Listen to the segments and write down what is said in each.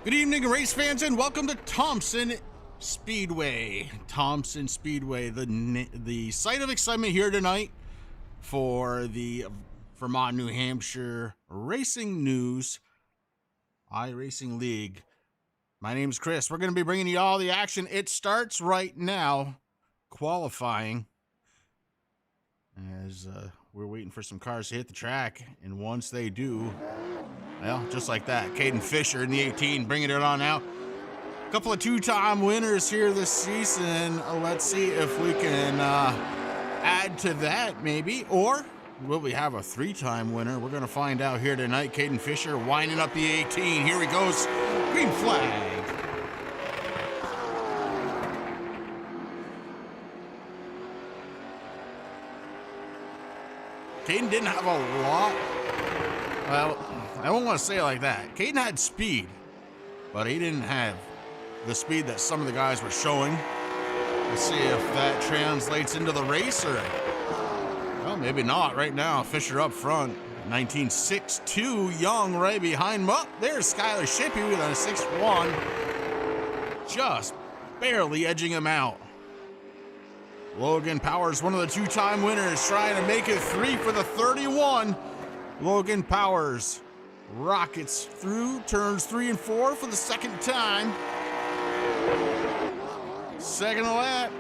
Good evening, race fans, and welcome to Thompson Speedway. Thompson Speedway, the site of excitement here tonight for the Vermont, New Hampshire Racing News iRacing League. My name is Chris. We're going to be bringing you all the action. It starts right now, qualifying, as we're waiting for some cars to hit the track, and once they do, well, just like that, Caden Fisher in the 18 bringing it on out. A couple of two-time winners here this season. Let's see if we can add to that, maybe. Or will we have a three-time winner? We're going to find out here tonight. Caden Fisher winding up the 18. Here he goes. Green flag. Caden didn't have a lot. Well, I don't want to say it like that. Caden had speed, but he didn't have the speed that some of the guys were showing. Let's see if that translates into the race, or, well, maybe not right now. Fisher up front, 19.62, Young right behind him. Up there's Skylar Shippey with a 6.1, just barely edging him out. Logan Powers, one of the two-time winners, trying to make it three for the 31. Logan Powers rockets through turns 3 and 4 for the second time. Second lap,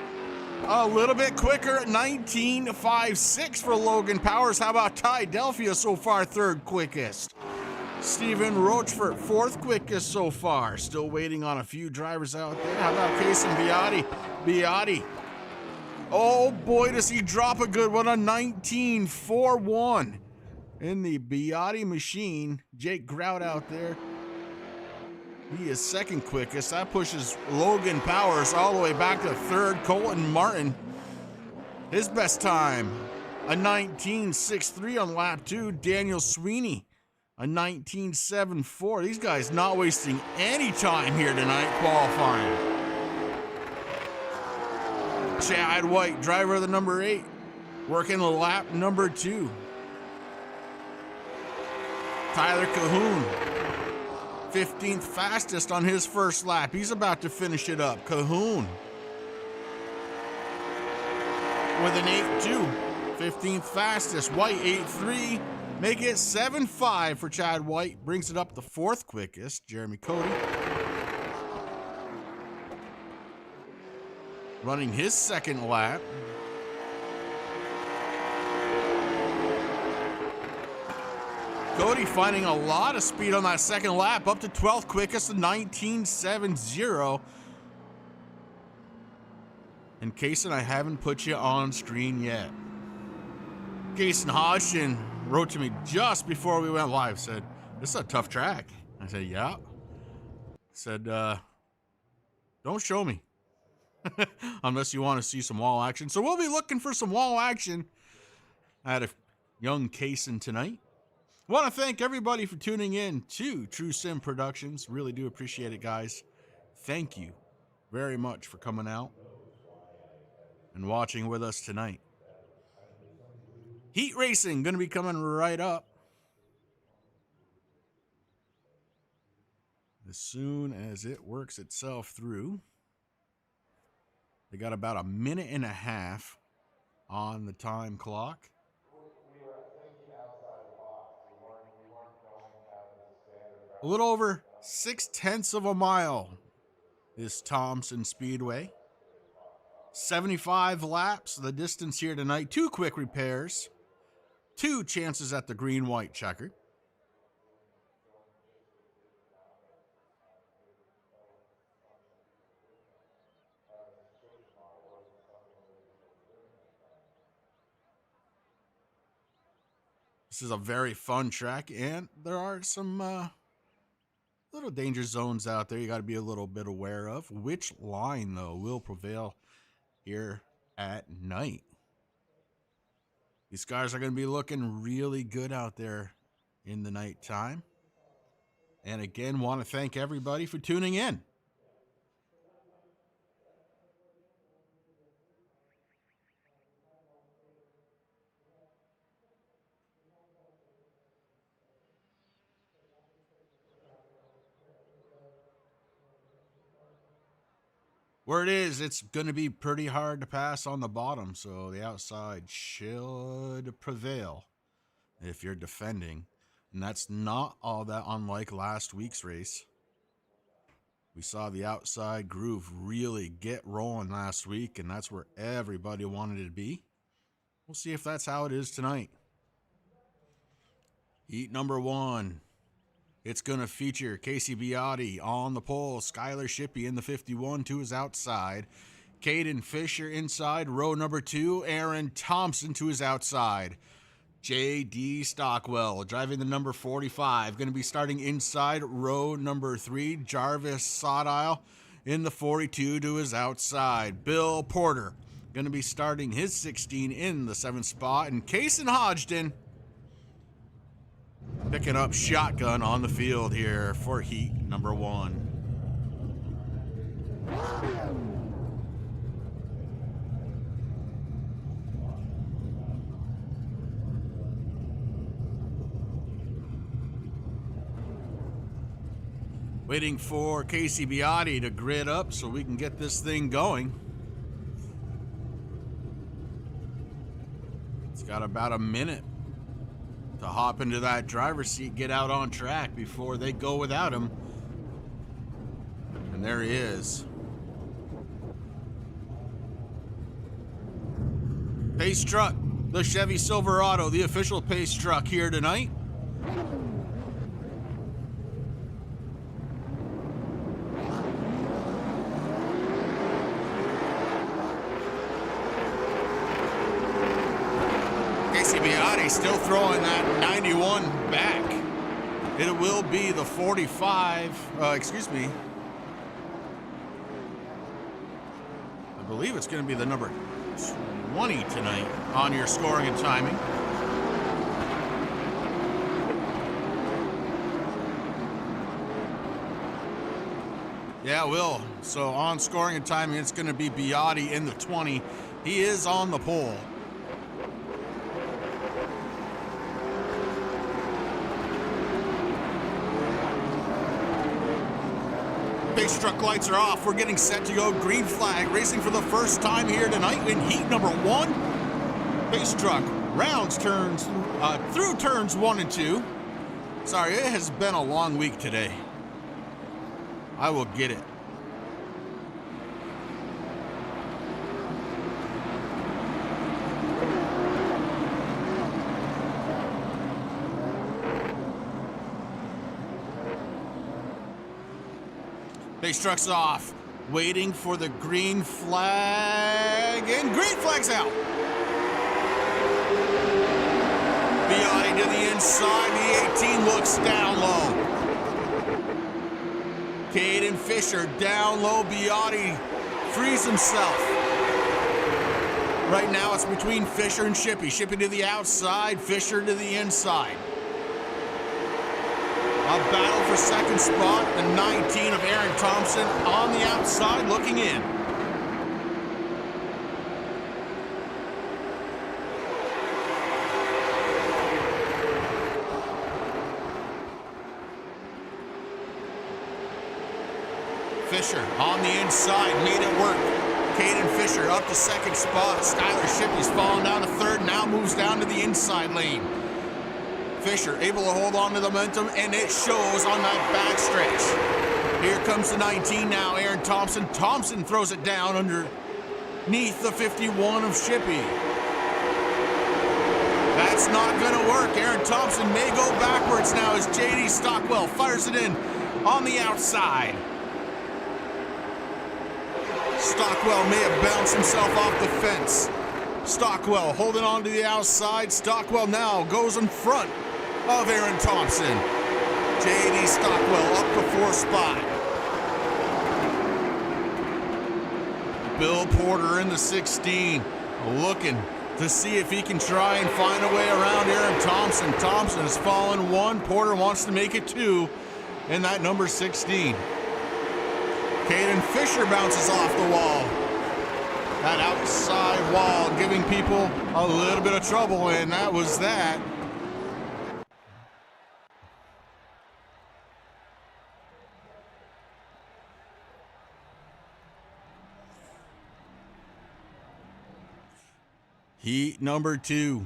a little bit quicker at 19.56 for Logan Powers. How about Ty Delphia so far, third quickest? Stephen Rochford, fourth quickest so far. Still waiting on a few drivers out there. How about Kason Biotti? Oh boy, does he drop a good one, a 19.41. In the Biotti machine. Jake Grout out there. He is second quickest. That pushes Logan Powers all the way back to third. Colton Martin, his best time, a 19.63 on lap 2. Daniel Sweeney, a 19.74. These guys not wasting any time here tonight qualifying. Chad White, driver of the number 8, working the lap number 2. Tyler Cahoon, 15th fastest on his first lap. He's about to finish it up. Cahoon with an 8.2, 15th fastest. White 8.3, make it 7.5 for Chad White. Brings it up the fourth quickest. Jeremy Cody running his second lap. Cody finding a lot of speed on that second lap, up to 12th quickest, a 19.70. And Kason, I haven't put you on screen yet. Kason Hodgson wrote to me just before we went live, said, "This is a tough track." I said, "Yeah." Said, "Don't show me." Unless you want to see some wall action. So we'll be looking for some wall action out of young Kason tonight. Want to thank everybody for tuning in to True Sim Productions. Really do appreciate it, guys. Thank you very much for coming out and watching with us tonight. Heat racing going to be coming right up as soon as it works itself through. They got about a minute and a half on the time clock. A little over 0.6 of a mile is Thompson Speedway. 75 laps, the distance here tonight. 2 quick repairs. 2 chances at the green-white checker. This is a very fun track, and there are some little danger zones out there you got to be a little bit aware of. Which line, though, will prevail here at night? These cars are going to be looking really good out there in the nighttime. And again, want to thank everybody for tuning in. Where it is, it's going to be pretty hard to pass on the bottom, so the outside should prevail if you're defending. And that's not all that unlike last week's race. We saw the outside groove really get rolling last week, and that's where everybody wanted it to be. We'll see if that's how it is tonight. Heat number 1. It's going to feature Casey Biotti on the pole, Skylar Shippey in the 51 to his outside, Caden Fisher inside, row number 2, Aaron Thompson to his outside, J.D. Stockwell driving the number 45, going to be starting inside row number 3, Jarvis Sawdial in the 42 to his outside, Bill Porter going to be starting his 16 in the 7th spot, and Kason Hodgdon picking up shotgun on the field here for heat number 1. Waiting for Casey Biotti to grid up so we can get this thing going. It's got about a minute to hop into that driver's seat, get out on track before they go without him. And there he is. Pace truck, the Chevy Silverado, the official pace truck here tonight. Still throwing that 91 back. It will be the 45, excuse me. I believe it's going to be the number 20 tonight on your scoring and timing. Yeah, it will. So on scoring and timing, it's going to be Biotti in the 20. He is on the pole. Pace truck lights are off. We're getting set to go green flag. Racing for the first time here tonight in heat number 1. Pace truck rounds turns through turns 1 and 2. Sorry, it has been a long week today. I will get it. Pace truck's off, waiting for the green flag, and green flag's out. Biotti to the inside, the 18 looks down low. Caden Fisher down low, Biotti frees himself. Right now it's between Fisher and Shippey. Shippey to the outside, Fisher to the inside. A battle for second spot, the 19 of Aaron Thompson on the outside looking in. Fisher on the inside, made it work. Caden Fisher up to second spot. Skylar Shippey's fallen down to third, now moves down to the inside lane. Fisher able to hold on to the momentum, and it shows on that back stretch. Here comes the 19 now, Aaron Thompson. Thompson throws it down underneath the 51 of Shippey. That's not going to work. Aaron Thompson may go backwards now as J.D. Stockwell fires it in on the outside. Stockwell may have bounced himself off the fence. Stockwell holding on to the outside. Stockwell now goes in front of Aaron Thompson. J.D. Stockwell up to fourth spot. Bill Porter in the 16, looking to see if he can try and find a way around Aaron Thompson. Thompson has fallen 1. Porter wants to make it 2 in that number 16. Caden Fisher bounces off the wall. That outside wall giving people a little bit of trouble, and that was that. Heat number 2.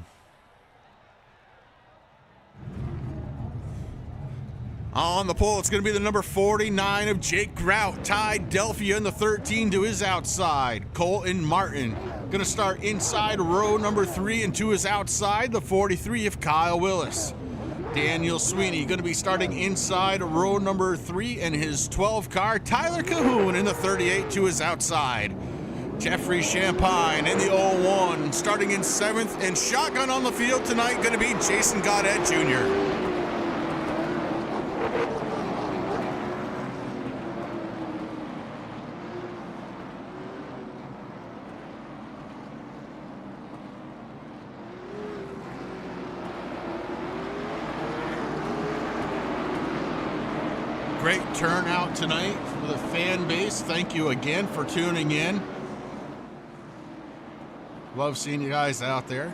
On the pole, it's going to be the number 49 of Jake Grout. Ty Delphia in the 13 to his outside. Colton Martin going to start inside row number 3 and to his outside, the 43 of Kyle Willis. Daniel Sweeney going to be starting inside row number 3 in his 12 car. Tyler Cahoon in the 38 to his outside. Jeffrey Champagne in the 01 starting in 7th, and shotgun on the field tonight going to be Jason Goddard Jr. Great turnout tonight for the fan base. Thank you again for tuning in. Love seeing you guys out there.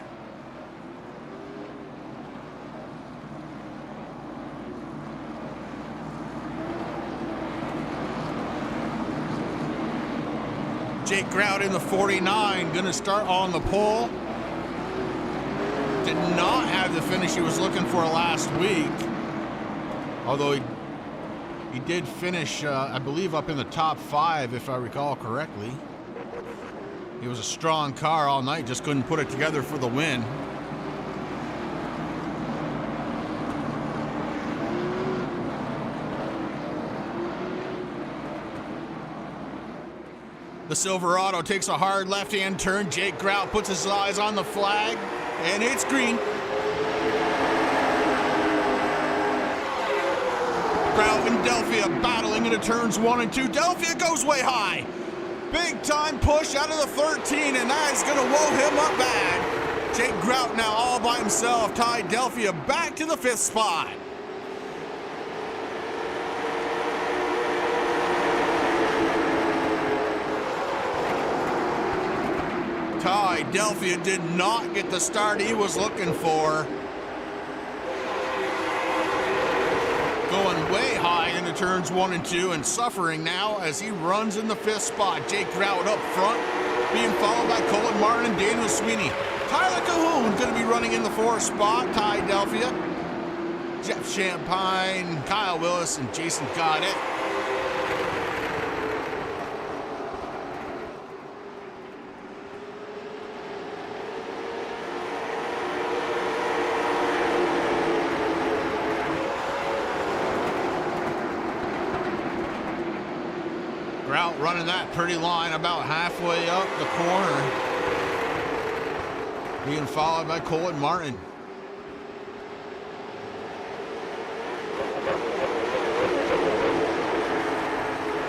Jake Grout in the 49, going to start on the pole. Did not have the finish he was looking for last week, although he did finish, I believe, up in the top 5, if I recall correctly. He was a strong car all night, just couldn't put it together for the win. The Silverado takes a hard left-hand turn. Jake Grout puts his eyes on the flag, and it's green. Grout and Delphia battling into turns 1 and 2. Delphia goes way high. Big time push out of the 13, and that is going to woe him up bad. Jake Grout now all by himself. Ty Delphia back to the 5th spot. Ty Delphia did not get the start he was looking for. Going way high into turns 1 and 2 and suffering now as he runs in the 5th spot. Jake Grout up front, being followed by Colton Martin and Daniel Sweeney. Tyler Cahoon going to be running in the 4th spot. Ty Delphia, Jeff Champagne, Kyle Willis, and Jason Goddard. Grout running that pretty line about halfway up the corner, being followed by Colton Martin.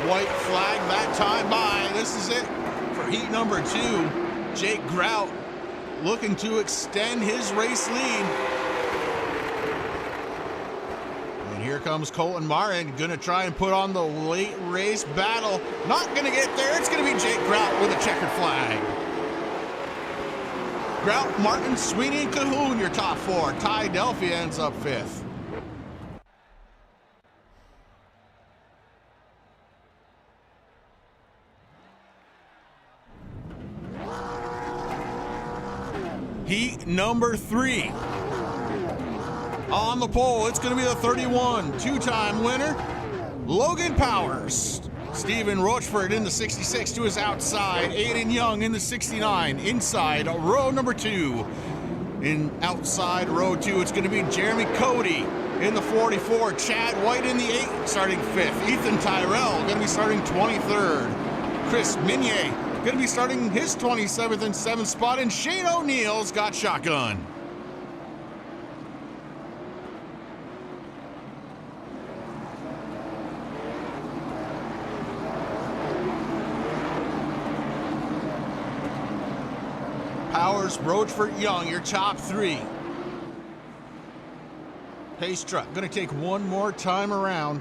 White flag that time by. This is it for heat number 2. Jake Grout looking to extend his race lead. Here comes Colton Martin, going to try and put on the late race battle. Not going to get there. It's going to be Jake Grout with a checkered flag. Grout, Martin, Sweeney, and Cahoon, your top 4. Ty Delphia ends up 5th. Heat number 3. On the pole, it's going to be the 31, 2-time winner, Logan Powers. Stephen Rochford in the 66 to his outside. Aiden Young in the 69, inside row number 2. In outside row 2, it's going to be Jeremy Cody in the 44. Chad White in the 8, starting 5th. Ethan Tyrell going to be starting 23rd. Chris Minier going to be starting his 27th and 7th spot. And Shane O'Neill's got shotgun. Powers, Rochford, Young, your top 3. Pace truck, gonna take one more time around.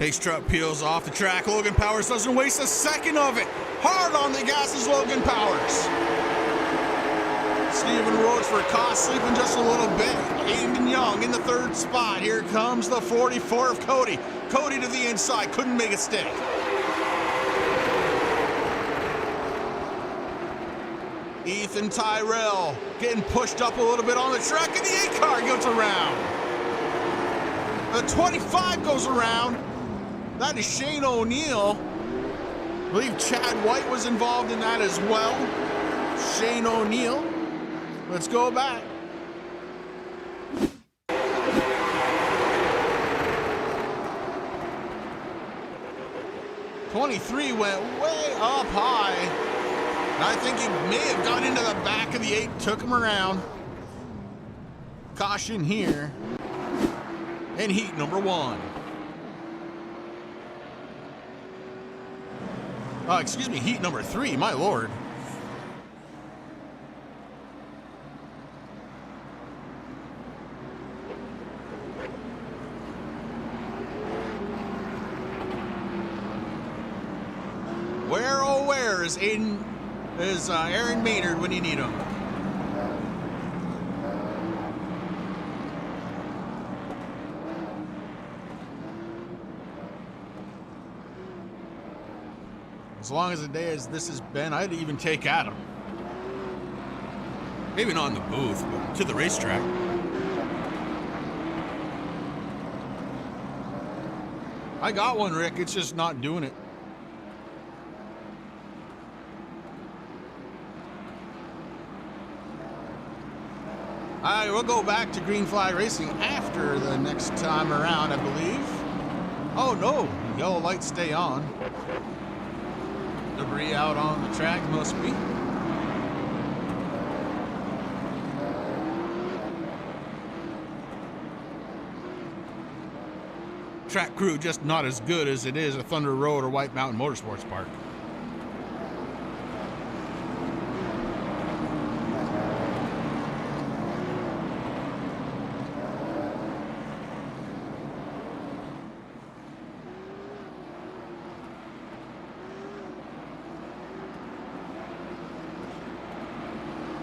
Pace truck peels off the track. Logan Powers doesn't waste a second of it. Hard on the gas is Logan Powers. Stephen Roachford caught sleeping just a little bit. Aiden Young in the third spot. Here comes the 44 of Cody. Cody to the inside, couldn't make it stick. Ethan Tyrell getting pushed up a little bit on the track, and the 8 car goes around. The 25 goes around. That is Shane O'Neill. I believe Chad White was involved in that as well. Shane O'Neill. Let's go back. '23 went way up high. And I think he may have got into the back of the 8, took him around. Caution here. In heat number 1. Excuse me, heat number 3, my lord. Where, oh where is Aaron Maynard when you need him? As long as a day as this has been, I'd even take Adam. Maybe not in the booth, but to the racetrack. I got one, Rick. It's just not doing it. I will go back to Green Flag Racing after the next time around, I believe. Oh no, yellow lights stay on. Debris out on the track must be. Track crew just not as good as it is at Thunder Road or White Mountain Motorsports Park.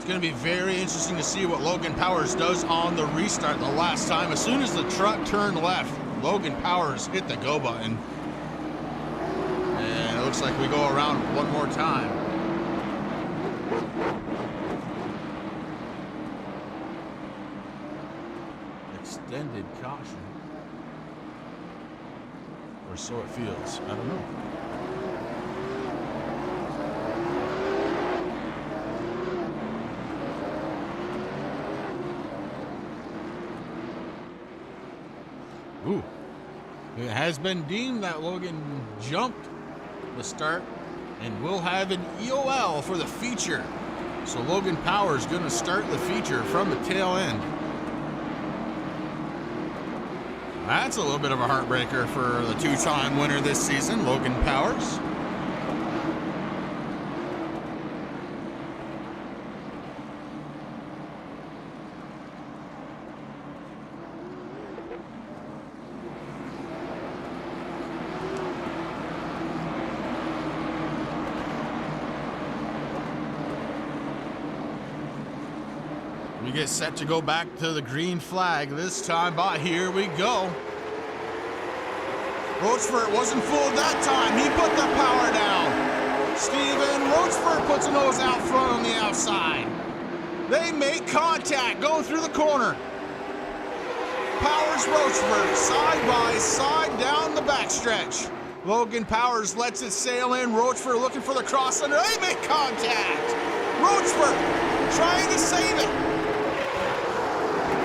Going to be very interesting to see what Logan Powers does on the restart the last time. As soon as the truck turned left, Logan Powers hit the go button. And it looks like we go around one more time. Extended caution. Or so it feels. I don't know. Ooh, it has been deemed that Logan jumped the start and will have an EOL for the feature. So Logan Powers going to start the feature from the tail end. That's a little bit of a heartbreaker for the 2-time winner this season, Logan Powers. We get set to go back to the green flag this time, but here we go. Roachford wasn't fooled that time. He put the power down. Stephen Roachford puts a nose out front on the outside. They make contact, go through the corner. Powers Roachford, side by side down the backstretch. Logan Powers lets it sail in. Roachford looking for the cross under. They make contact. Roachford trying to save it.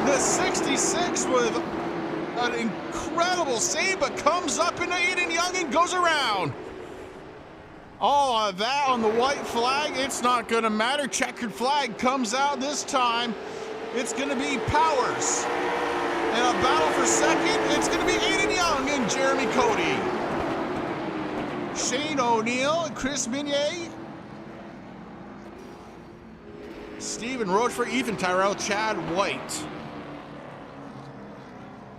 The 66 with an incredible save, but comes up into Aiden Young and goes around. All of that on the white flag. It's not going to matter. Checkered flag comes out this time. It's going to be Powers. In a battle for second, it's going to be Aiden Young and Jeremy Cody. Shane O'Neill and Chris Minier. Stephen Roachford, Ethan Tyrell, Chad White.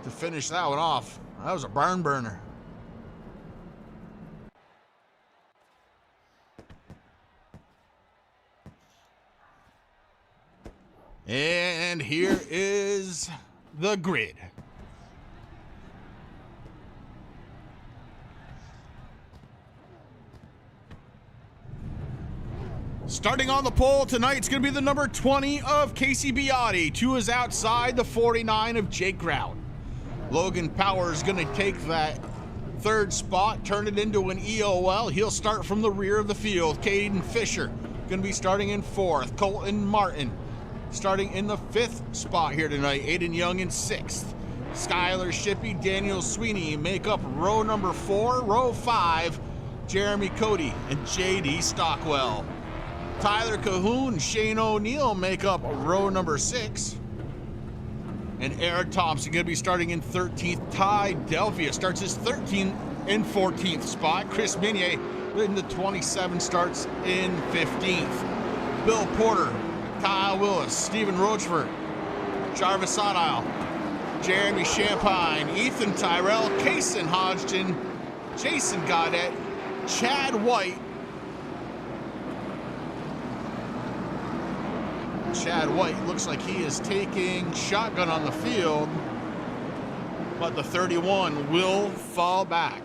To finish that one off. That was a barn burner. And here is the grid. Starting on the pole tonight, it's going to be the number 20 of Casey Biotti. 2 is outside, the 49 of Jake Grout. Logan Powers is going to take that third spot, turn it into an EOL. He'll start from the rear of the field. Caden Fisher going to be starting in 4th. Colton Martin starting in the 5th spot here tonight. Aiden Young in 6th. Skylar Shippey, Daniel Sweeney make up row number 4. Row 5, Jeremy Cody and JD Stockwell. Tyler Cahoon, Shane O'Neill make up row number 6. And Eric Thompson going to be starting in 13th. Ty Delphia starts his 13th and 14th spot. Chris Minier in the 27 starts in 15th. Bill Porter, Kyle Willis, Stephen Rochford, Jarvis Sodile, Jeremy Champagne, Ethan Tyrell, Kason Hodgson, Jason Goddett, Chad White. Chad White looks like he is taking shotgun on the field, but the 31 will fall back.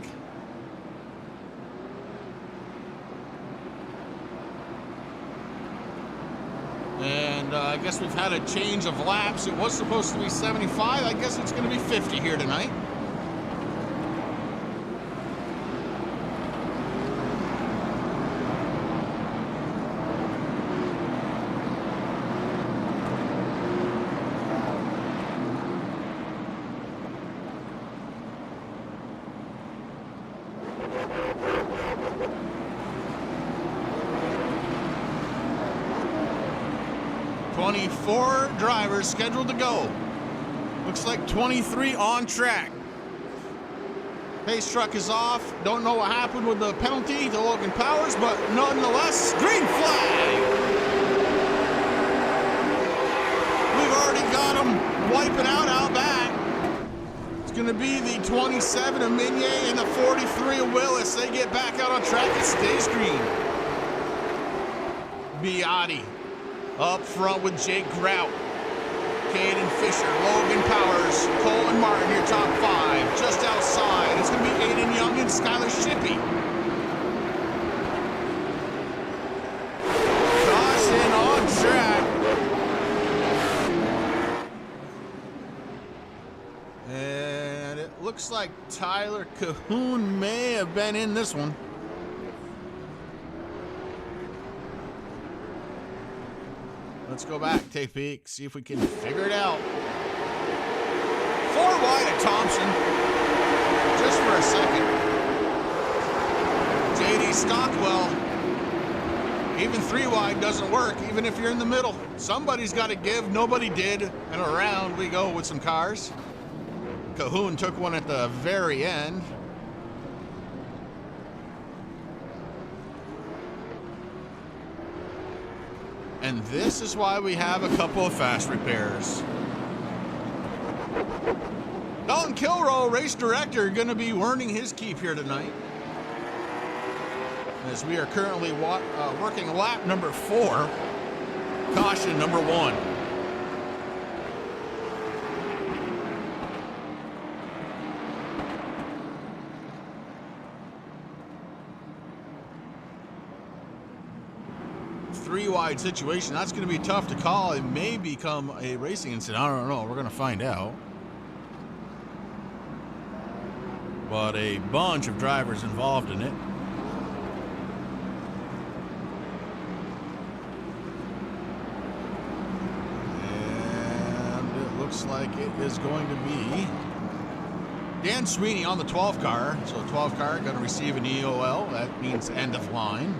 And I guess we've had a change of laps. It was supposed to be 75. I guess it's going to be 50 here tonight. Four drivers scheduled to go. Looks like 23 on track. Pace truck is off. Don't know what happened with the penalty to Logan Powers, but nonetheless, green flag. We've already got him wiping out back. It's going to be the 27 of Minier and the 43 of Willis. They get back out on track. It stays green. Biotti up front with Jake Grout, Caden Fisher, Logan Powers, Colton Martin, your top 5. Just outside, it's going to be Aiden Young and Skylar Shippey. Caution on track. And it looks like Tyler Cahoon may have been in this one. Let's go back, take a peek, see if we can figure it out. 4 wide at Thompson, just for a second. JD Stockwell, even 3 wide doesn't work, even if you're in the middle. Somebody's got to give, nobody did, and around we go with some cars. Cahoon took one at the very end. And this is why we have a couple of fast repairs. Dalton Kilroe, race director, going to be earning his keep here tonight, as we are currently working lap number 4, caution number 1. Three-wide situation. That's going to be tough to call. It may become a racing incident. I don't know. We're going to find out. But a bunch of drivers involved in it. And it looks like it is going to be Dan Sweeney on the 12 car. So 12 car going to receive an EOL. That means end of line.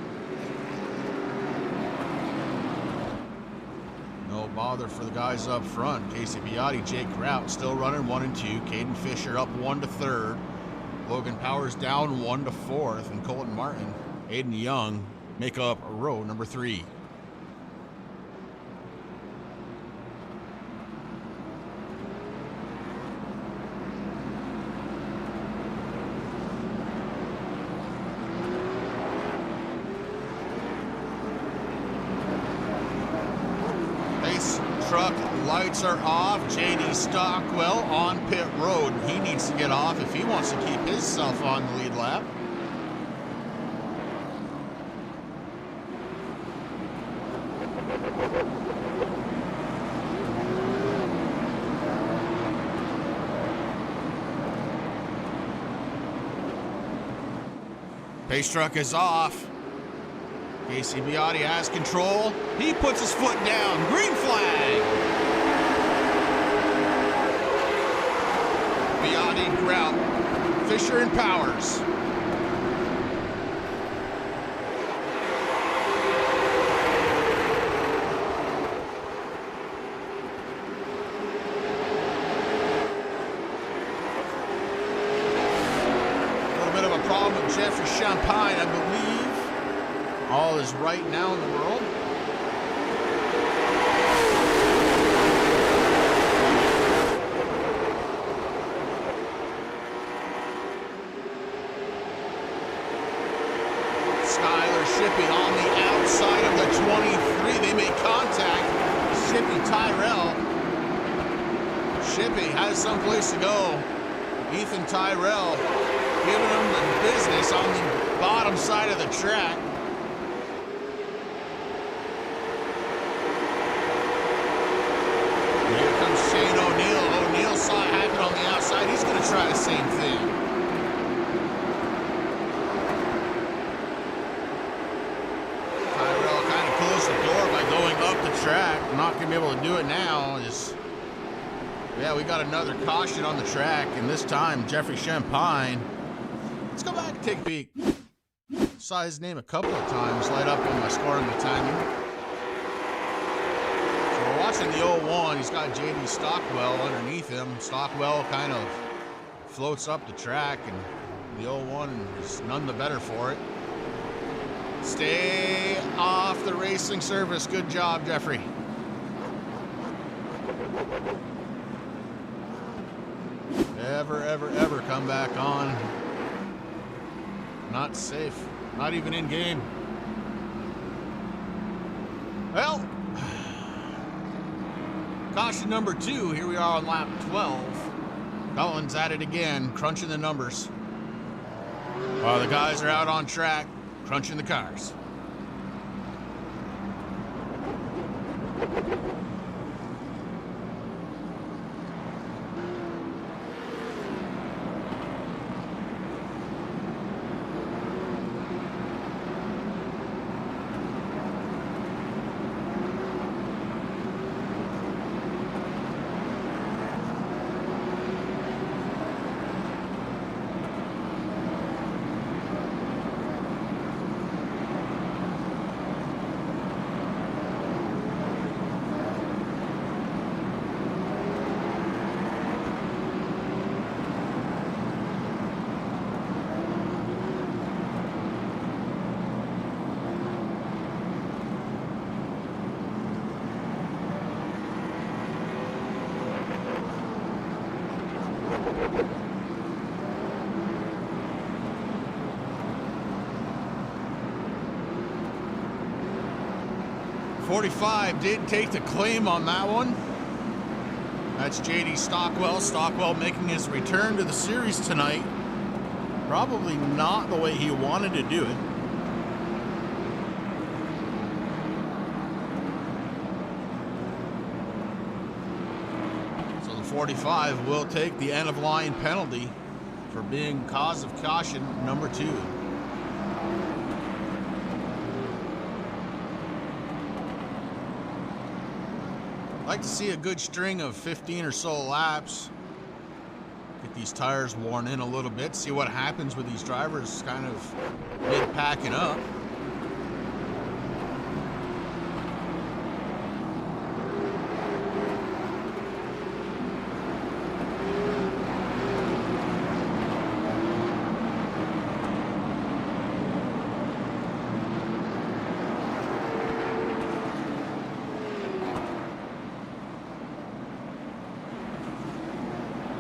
Bother for the guys up front. Casey Biotti, Jake Grout still running 1 and 2. Caden Fisher up 1 to 3rd. Logan Powers down 1 to 4th. And Colton Martin, Aiden Young make up row number 3. truck lights are off. JD Stockwell on pit road. He needs to get off if he wants to keep himself on the lead lap. Pace truck is off. Casey Biotti has control. He puts his foot down. Green flag. Biotti, Grout, Fisher, and Powers. Problem with Jeffrey Champagne, I believe. All is right now in the world. Skylar Shippey on the outside of the 23. They make contact. Shippey, Tyrell. Shippey has someplace to go. Ethan Tyrell giving him the business on the bottom side of the track. Here comes Shane O'Neill. O'Neill saw it happen on the outside. He's going to try the same thing. Tyrell kind of closed the door by going up the track. Not going to be able to do it now. Yeah, we got another caution on the track, and this time Jeffrey Champagne. Let's go back and take a peek. Saw his name a couple of times light up on my scoring the timing. So we're watching the 01. He's got JD Stockwell underneath him. Stockwell kind of floats up the track, and the 01 is none the better for it. Stay off the racing surface. Good job, Jeffrey. Ever come back on. Not safe. Not even in game. Well, caution number 2. Here we are on lap 12. Cullen's at it again, crunching the numbers. While the guys are out on track, crunching the cars. .45 did take the claim on that one. That's JD Stockwell. Stockwell making his return to the series tonight. Probably not the way he wanted to do it. So the 45 will take the end of line penalty for being cause of caution number 2. Like to see a good string of 15 or so laps. Get these tires worn in a little bit. See what happens with these drivers kind of mid-packing up.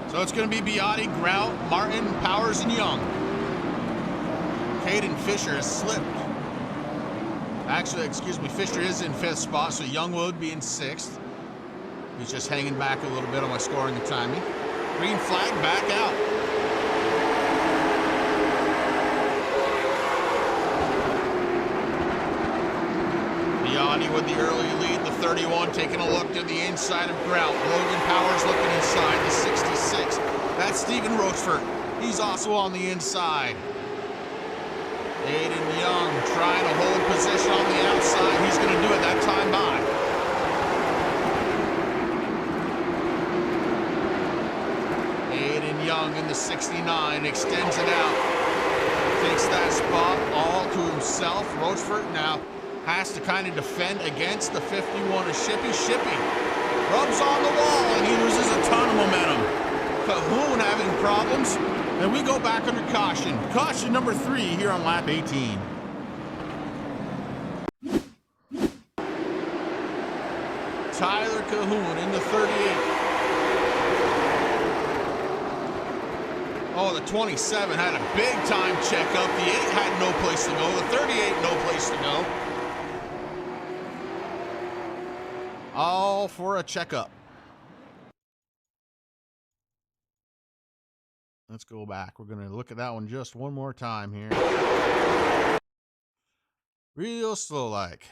So it's going to be Biotti, Grout, Martin, Powers, and Young. Caden Fisher has slipped. Actually, excuse me, Fisher is in 5th spot, so Young would be in 6th. He's just hanging back a little bit on my scoring and timing. Green flag, back out. Biotti with the early lead, the 31 taking a look to the inside of Grout. Logan Powers looking inside, the 66. That's Stephen Rochefort. He's also on the inside. Aiden Young trying to hold position on the outside. He's going to do it that time by. Aiden Young in the 69 extends it out. Takes that spot all to himself. Rochefort now has to kind of defend against the 51 of Shippy. Shippy rubs on the wall and he loses a ton of momentum. Cahoon having problems. And we go back under caution. Caution number 3 here on lap 18. Tyler Cahoon in the 38. Oh, the 27 had a big time checkup. The 8 had no place to go. The 38, no place to go. All for a checkup. Let's go back. We're going to look at that one just one more time here. Real slow like.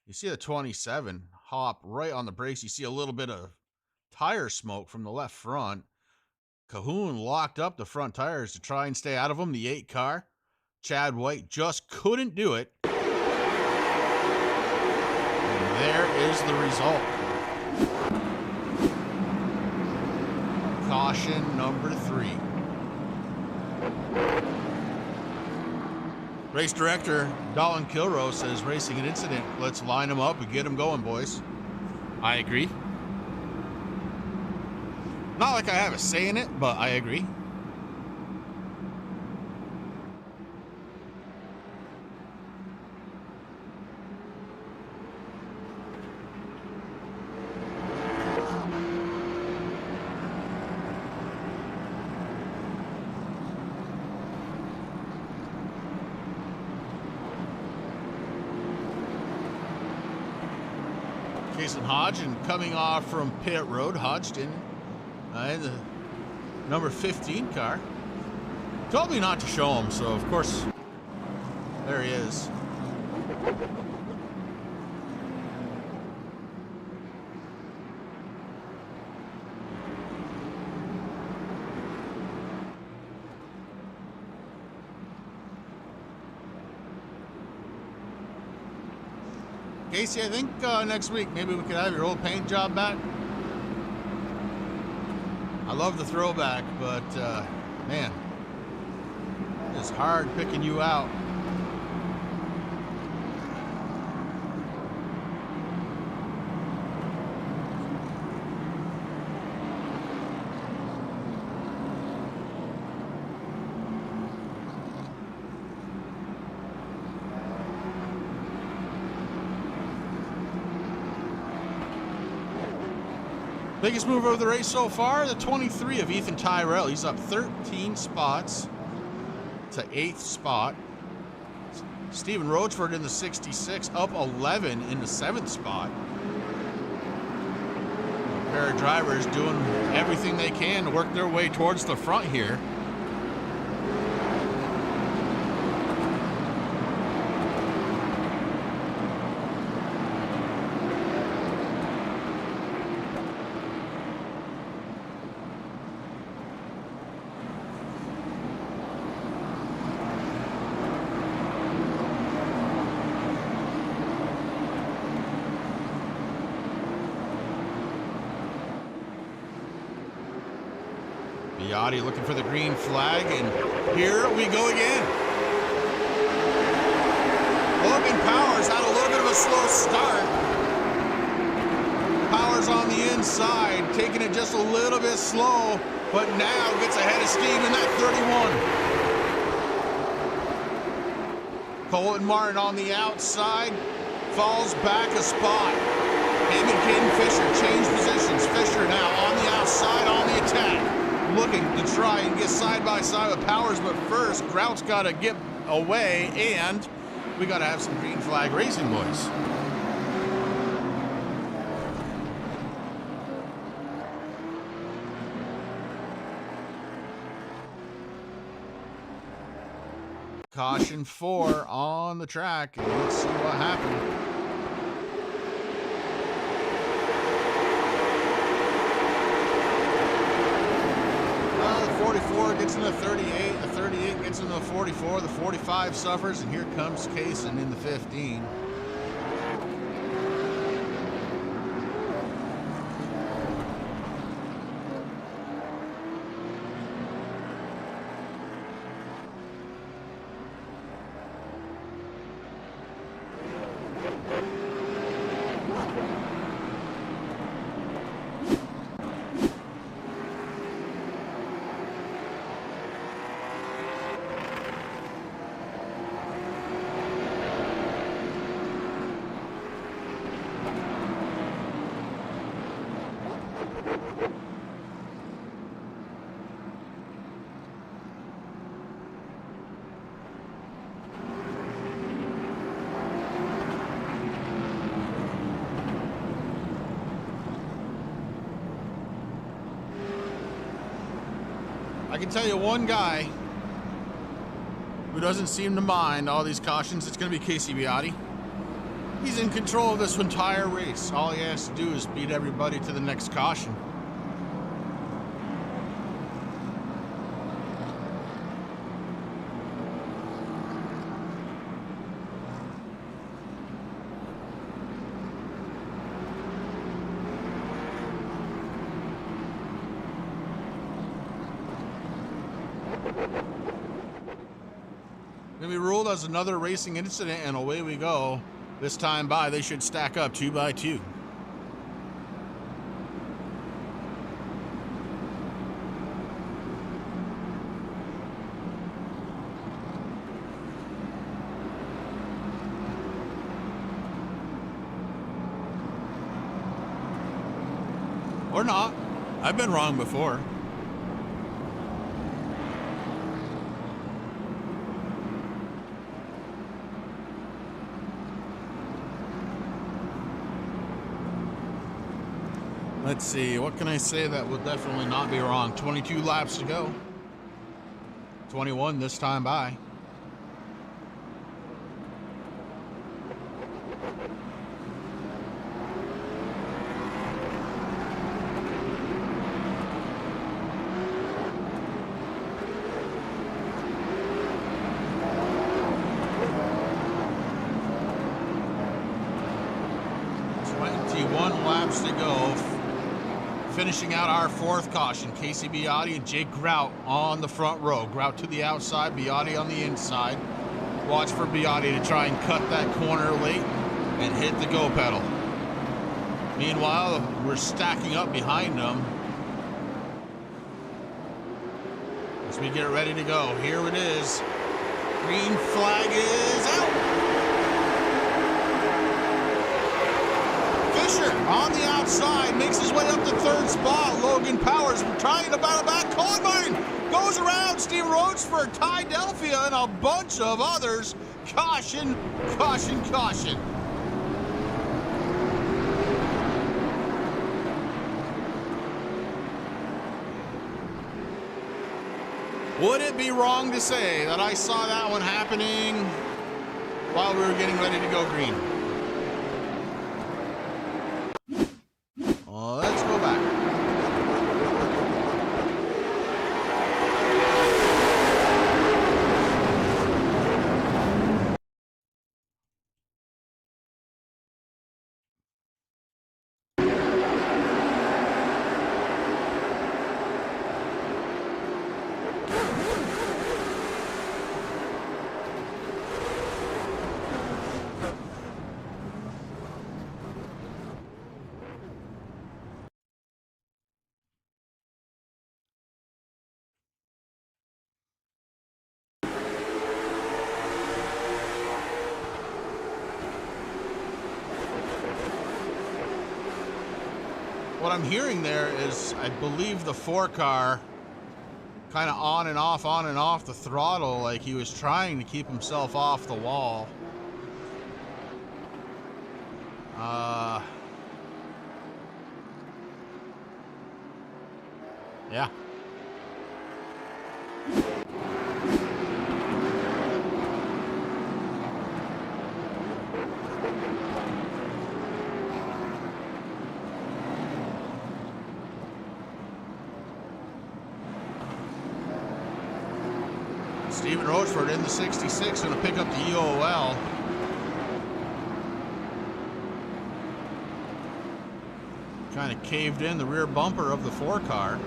You see the 27 hop right on the brakes. You see a little bit of tire smoke from the left front. Cahoon locked up the front tires to try and stay out of them. The 8 car. Chad White just couldn't do it. And there is the result. Caution number 3. Race director Dolan Kilroe says racing an incident. Let's line them up and get them going, boys. I agree. Not like I have a say in it, but I agree. Jason Hodgson coming off from pit road. Hodgson in the number 15 car. Told me not to show him, so of course, there he is. Casey, I think next week maybe we could have your old paint job back. I love the throwback, but man, it's hard picking you out. Biggest move of the race so far, the 23 of Ethan Tyrell. He's up 13 spots to 8th spot. Stephen Rochefort in the 66, up 11 in the 7th spot. A pair of drivers doing everything they can to work their way towards the front here. Biotti looking for the green flag, and here we go again. Logan Powers had a little bit of a slow start. Powers on the inside, taking it just a little bit slow, but now gets ahead of steam in that 31. Colton Martin on the outside, falls back a spot. Him and Caden Fisher change positions. Fisher now on the outside on the attack. Looking to try and get side by side with Powers, but first Grout's got to get away, and we got to have some green flag racing, boys. Caution 4 on the track, and let's see what happened. The 44 gets in the 38, the 38 gets in the 44, the 45 suffers, and here comes Kaysen in the 15. I can tell you one guy who doesn't seem to mind all these cautions. It's going to be Casey Biotti. He's in control of this entire race. All he has to do is beat everybody to the next caution. Gonna be ruled as another racing incident, and away we go. This time by, they should stack up 2 by 2. Or not. I've been wrong before. Let's see, what can I say that will definitely not be wrong? 22 laps to go. 21 this time by. Laps to go. Finishing out our 4th caution, Casey Biotti and Jake Grout on the front row. Grout to the outside, Biotti on the inside. Watch for Biotti to try and cut that corner late and hit the go pedal. Meanwhile, we're stacking up behind them as we get ready to go. Here it is. Green flag is out. On the outside, makes his way up to 3rd spot. Logan Powers trying to battle back. Colin Martin goes around. Steve Roachford, Ty Delphia, and a bunch of others. Caution, caution, caution. Would it be wrong to say that I saw that one happening while we were getting ready to go green? Let's go back. What I'm hearing there is, I believe the 4-car kind of on and off the throttle, like he was trying to keep himself off the wall. Yeah. Stephen Rochford in the 66, going to pick up the EOL. Kind of caved in the rear bumper of the 4 car.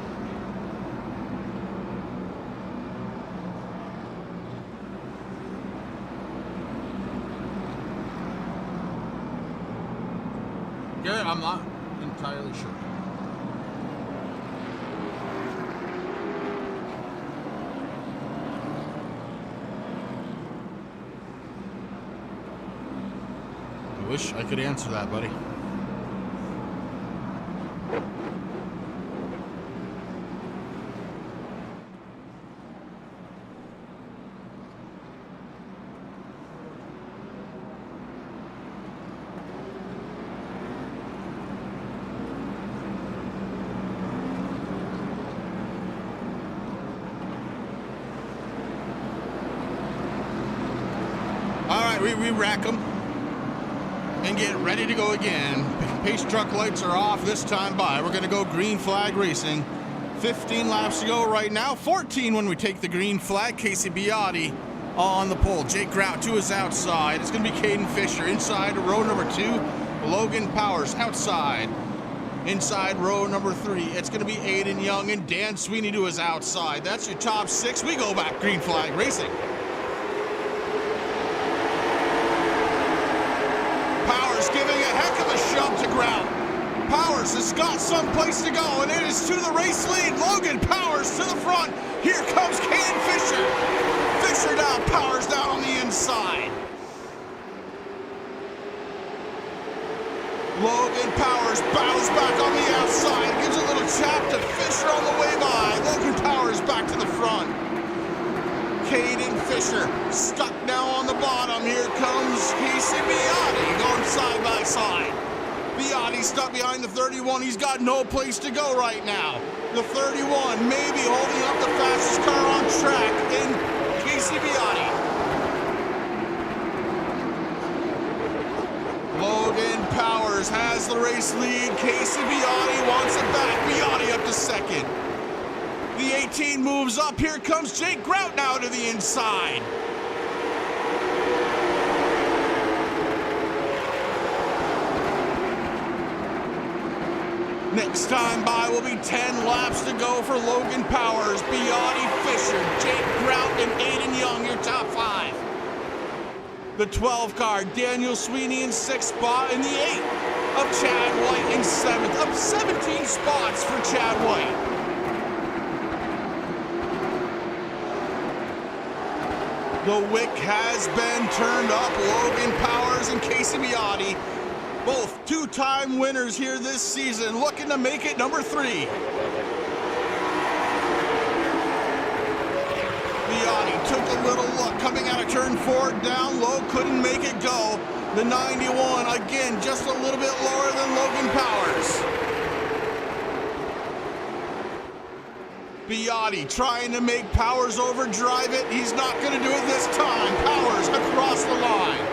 Garrett, I'm not entirely sure. I wish I could answer that, buddy. We rack them and get ready to go again. Pace truck lights are off this time by. We're going to go green flag racing. 15 laps to go right now. 14 when we take the green flag. Casey Biotti on the pole. Jake Grout to his outside. It's going to be Caden Fisher inside row number 2. Logan Powers outside. Inside row number 3. It's going to be Aiden Young and Dan Sweeney to his outside. That's your top 6. We go back green flag racing. Giving a heck of a shove to Grout. Powers has got some place to go, and it is to the race lead. Logan Powers to the front. Here comes Caden Fisher. Fisher down, Powers down on the inside. Logan Powers bows back on the outside. Gives a little tap to Fisher on the way by. Logan Powers back to the front. Caden Fisher stuck now on the bottom. Here comes Casey Biotti going side by side. Biotti stuck behind the 31. He's got no place to go right now. The 31 maybe holding up the fastest car on track in Casey Biotti. Logan Powers has the race lead. Casey Biotti wants it back. Biotti up to second. The 18 moves up. Here comes Jake Grout now to the inside. Next time by will be 10 laps to go for Logan Powers, Biotti, Fisher, Jake Grout, and Aiden Young, your top 5. The 12 car, Daniel Sweeney in 6th spot, and the 8 of Chad White in 7th. Up 17 spots for Chad White. The wick has been turned up. Logan Powers and Casey Biotti, both 2-time winners here this season, looking to make it number 3. Biotti took a little look coming out of turn 4, down low, couldn't make it go. The 91, again, just a little bit lower than Logan Powers. Biotti trying to make Powers overdrive it. He's not going to do it this time. Powers across the line.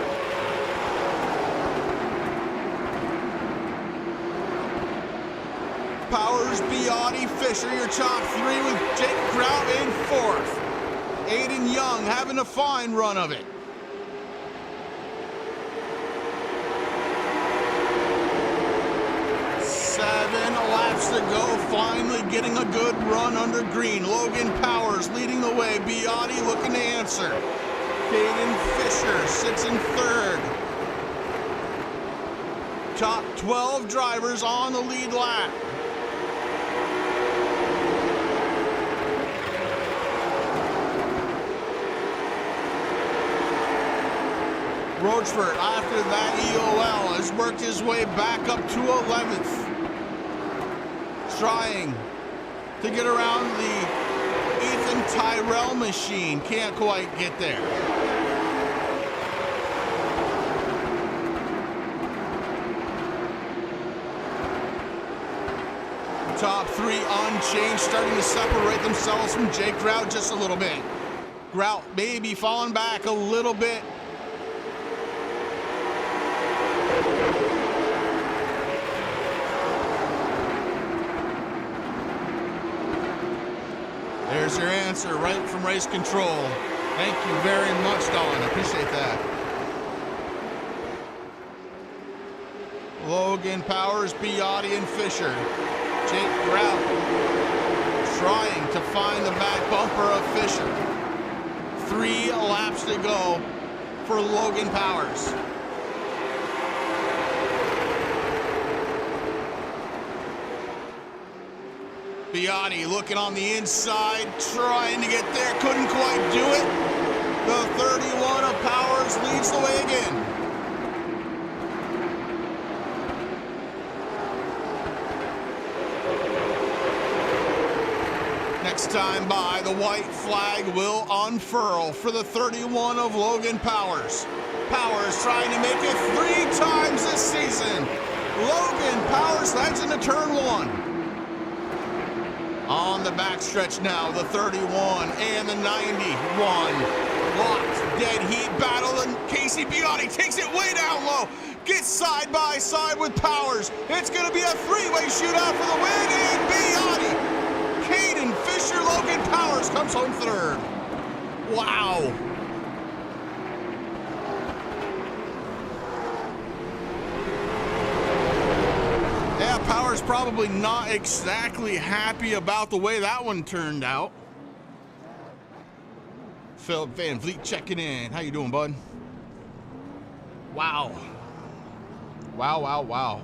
Powers, Biotti, Fisher, your top 3 with Jake Grout in 4th. Aiden Young having a fine run of it. Laps to go, finally getting a good run under green. Logan Powers leading the way. Biotti looking to answer. Caden Fisher sits in 3rd. Top 12 drivers on the lead lap. Rochford, after that EOL, has worked his way back up to 11th. Trying to get around the Ethan Tyrell machine. Can't quite get there. Top 3 unchanged, starting to separate themselves from Jake Grout just a little bit. Grout maybe falling back a little bit. There's your answer right from race control. Thank you very much, Dawn. I appreciate that. Logan Powers, Biotti, and Fisher. Jake Grout trying to find the back bumper of Fisher. 3 laps to go for Logan Powers. Biotti looking on the inside, trying to get there, couldn't quite do it. The 31 of Powers leads the way again. Next time by, the white flag will unfurl for the 31 of Logan Powers. Powers trying to make it 3 times this season. Logan Powers heads into turn 1. On the backstretch now, the 31 and the 91. Locked, dead heat battle, and Casey Biotti takes it way down low. Gets side by side with Powers. It's going to be a 3-way shootout for the win, and Biotti, Caden Fisher, Logan Powers comes home third. Wow. Yeah, Powers probably not exactly happy about the way that one turned out. Philip Van Vliet checking in. How you doing, bud? Wow. Wow, wow, wow.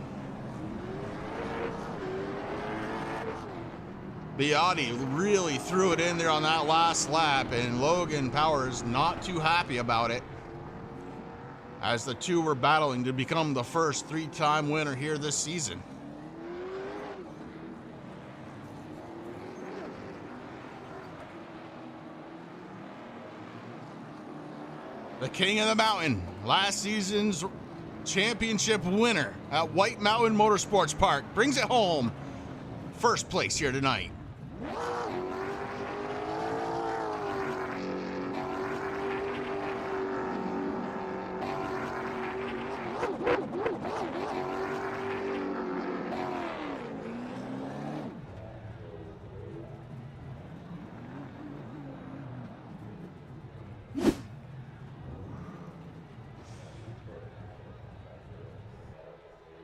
Biotti really threw it in there on that last lap, and Logan Powers not too happy about it, as the two were battling to become the first 3-time winner here this season. The King of the Mountain, last season's championship winner at White Mountain Motorsports Park, brings it home. First place here tonight.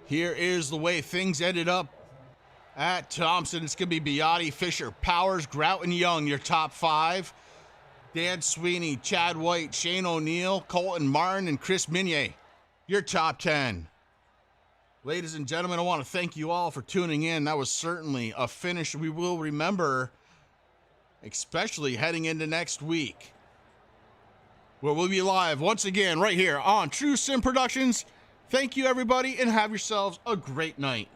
Here is the way things ended up at Thompson. It's going to be Biotti, Fisher, Powers, Grout, and Young, your top 5. Dan Sweeney, Chad White, Shane O'Neill, Colton Martin, and Chris Minier, your top 10. Ladies and gentlemen, I want to thank you all for tuning in. That was certainly a finish we will remember, especially heading into next week, where we'll be live once again right here on True Sim Productions. Thank you, everybody, and have yourselves a great night.